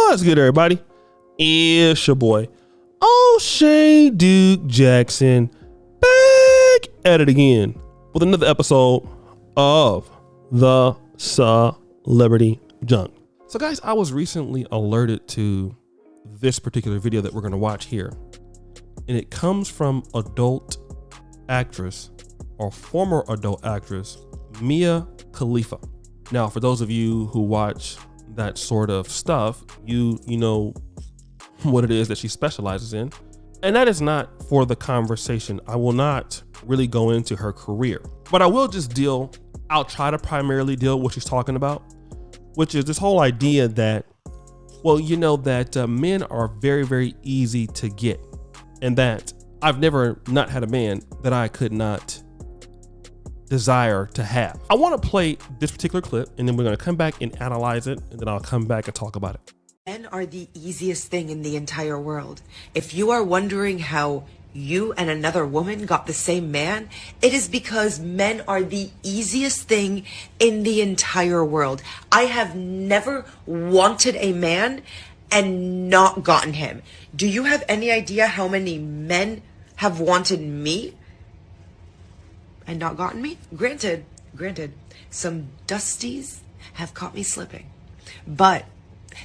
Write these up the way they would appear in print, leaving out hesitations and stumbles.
What's good, everybody? It's your boy, O'Shea Duke Jackson, back at it again with another episode of the Celebrity Junk. So guys, I was recently alerted to this particular video that we're going to watch here, and it comes from adult actress or former adult actress Mia Khalifa. Now, for those of you who watch that sort of stuff, you know what it is that she specializes in. And that is not for the conversation. I will not really go into her career, but I will just I'll try to primarily deal with what she's talking about, which is this whole idea that, well, you know, that men are very, very easy to get, and that I've never not had a man that I could not desire to have. I want to play this particular clip, and then we're going to come back and analyze it, and then I'll come back and talk about it. Men are the easiest thing in the entire world. If you are wondering how you and another woman got the same man, it is because men are the easiest thing in the entire world. I have never wanted a man and not gotten him. Do you have any idea how many men have wanted me and not gotten me? Granted, some dusties have caught me slipping, but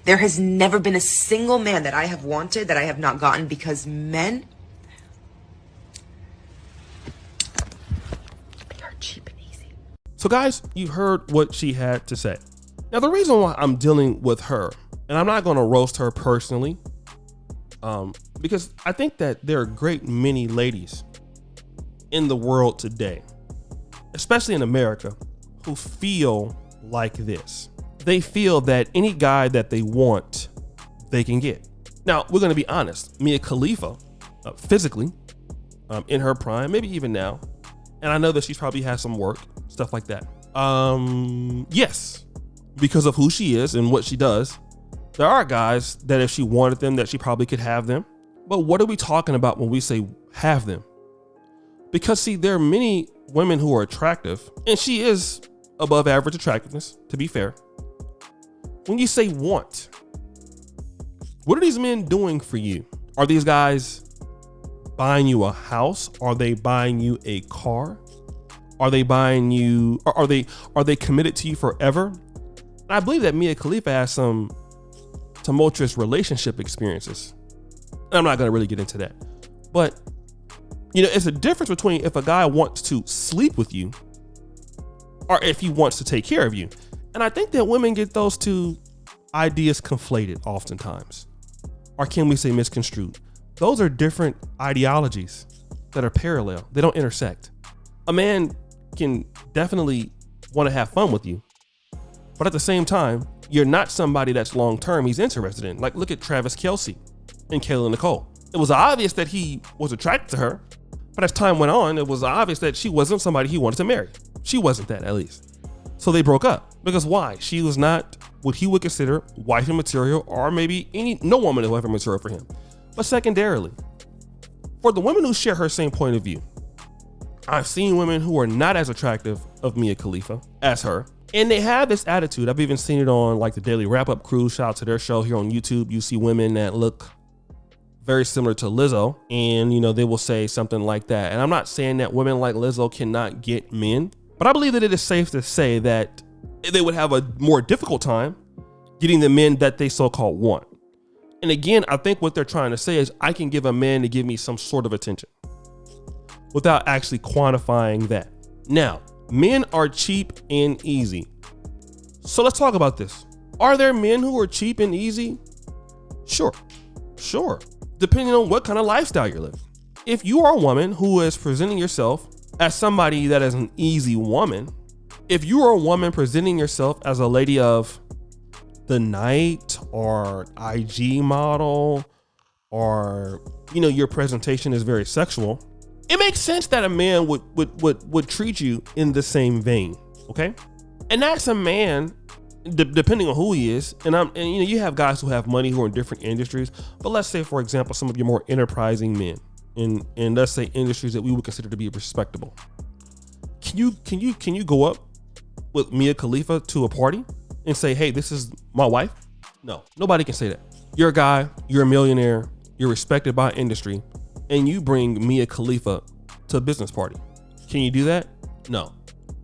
there has never been a single man that I have wanted that I have not gotten, because men, they are cheap and easy. So guys, you've heard what she had to say. Now, the reason why I'm dealing with her, and I'm not going to roast her personally, because I think that there are a great many ladies in the world today, especially in America, who feel like this. They feel that any guy that they want, they can get. Now, we're going to be honest. Mia Khalifa, physically, in her prime, maybe even now, and I know that she's probably has some work, stuff like that. Yes, because of who she is and what she does, there are guys that if she wanted them, that she probably could have them. But what are we talking about when we say have them? Because see, there are many women who are attractive, and she is above average attractiveness, to be fair. When you say want, what are these men doing for you? Are these guys buying you a house? Are they buying you a car? Are they buying you, or are they committed to you forever? And I believe that Mia Khalifa has some tumultuous relationship experiences. And I'm not going to really get into that. But, you know, it's a difference between if a guy wants to sleep with you or if he wants to take care of you. And I think that women get those two ideas conflated oftentimes, or can we say misconstrued? Those are different ideologies that are parallel. They don't intersect. A man can definitely want to have fun with you, but at the same time, you're not somebody that's long-term he's interested in. Like, look at Travis Kelce and Kayla Nicole. It was obvious that he was attracted to her, but as time went on, it was obvious that she wasn't somebody he wanted to marry. She wasn't that, at least. So they broke up. Because why? She was not what he would consider wifey material, or maybe no woman is wifey material for him. But secondarily, for the women who share her same point of view, I've seen women who are not as attractive of Mia Khalifa as her, and they have this attitude. I've even seen it on like the Daily Wrap-Up Crew. Shout out to their show here on YouTube. You see women that look very similar to Lizzo, and you know, they will say something like that. And I'm not saying that women like Lizzo cannot get men, but I believe that it is safe to say that they would have a more difficult time getting the men that they so-called want. And again, I think what they're trying to say is I can give a man to give me some sort of attention without actually quantifying that. Now, men are cheap and easy. So let's talk about this. Are there men who are cheap and easy? Sure. Depending on what kind of lifestyle you're living. If you are a woman who is presenting yourself as somebody that is an easy woman, if you are a woman presenting yourself as a lady of the night or IG model, or, you know, your presentation is very sexual, it makes sense that a man would treat you in the same vein. Okay. And that's a man, depending on who he is. And you know, you have guys who have money who are in different industries, but let's say, for example, some of your more enterprising men in let's say industries that we would consider to be respectable. Can you go up with Mia Khalifa to a party and say, hey, this is my wife? No, nobody can say that. You're a guy, you're a millionaire, you're respected by industry, and you bring Mia Khalifa to a business party. Can you do that? No.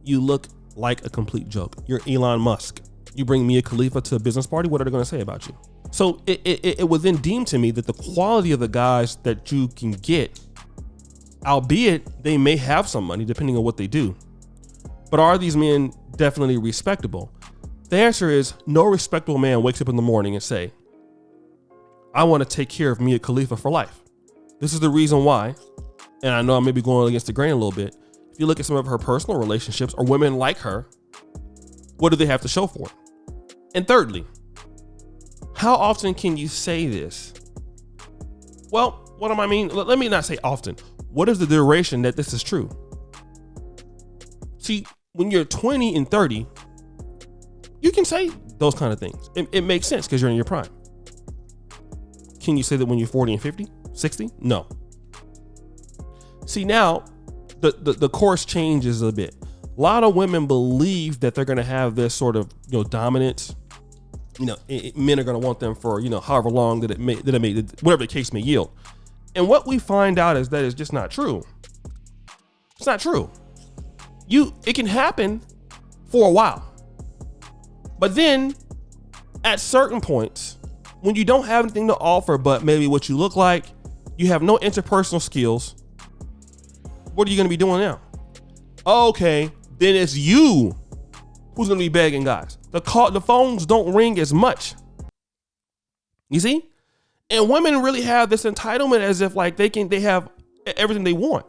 You look like a complete joke. You're Elon Musk. You bring Mia Khalifa to a business party, what are they going to say about you? So it was then deemed to me that the quality of the guys that you can get, albeit they may have some money depending on what they do, but are these men definitely respectable? The answer is no respectable man wakes up in the morning and say, I want to take care of Mia Khalifa for life. This is the reason why, and I know I may be going against the grain a little bit. If you look at some of her personal relationships or women like her, what do they have to show for it? And thirdly, how often can you say this? Well, what do I mean? Let me not say often. What is the duration that this is true? See, when you're 20 and 30, you can say those kind of things. It makes sense because you're in your prime. Can you say that when you're 40 and 50, 60? No. See, now the course changes a bit. A lot of women believe that they're going to have this sort of, dominance. Men are going to want them for, however long that it may, whatever the case may yield. And what we find out is that it's just not true. It's not true. It can happen for a while. But then at certain points, when you don't have anything to offer, but maybe what you look like, you have no interpersonal skills, what are you going to be doing now? Okay, then it's you who's going to be begging guys. The phones don't ring as much. You see? And women really have this entitlement as if like they have everything they want.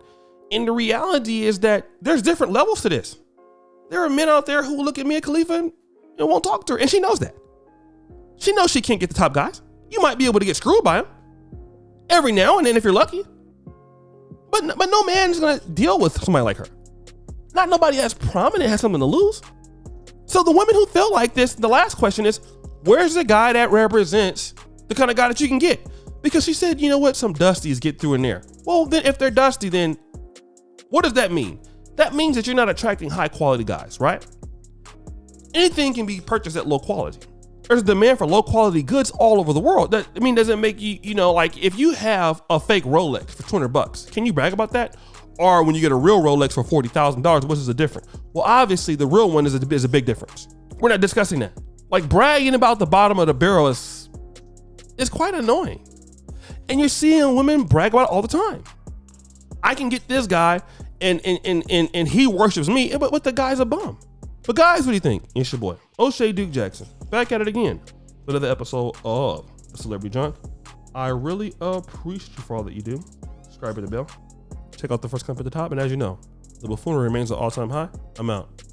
And the reality is that there's different levels to this. There are men out there who look at Mia Khalifa and won't talk to her. And she knows that. She knows she can't get the top guys. You might be able to get screwed by them every now and then if you're lucky. But no man is going to deal with somebody like her. Not nobody as prominent has something to lose. So the women who feel like this, the last question is, where's the guy that represents the kind of guy that you can get? Because she said, you know what, some dusties get through in there. Well, then if they're dusty, then what does that mean? That means that you're not attracting high quality guys, right? Anything can be purchased at low quality. There's a demand for low quality goods all over the world. That doesn't make you, like if you have a fake Rolex for $200, can you brag about that? Or when you get a real Rolex for $40,000, what is the difference? Well, obviously the real one is a big difference. We're not discussing that. Like bragging about the bottom of the barrel is quite annoying. And you're seeing women brag about it all the time. I can get this guy and he worships me, but the guy's a bum. But guys, what do you think? It's your boy, O'Shea Duke Jackson, back at it again with another episode of The Celebrity Junk. I really appreciate you for all that you do. Subscribe to the bell. Check out the first comment at the top. And as you know, the buffoonery remains an all-time high. I'm out.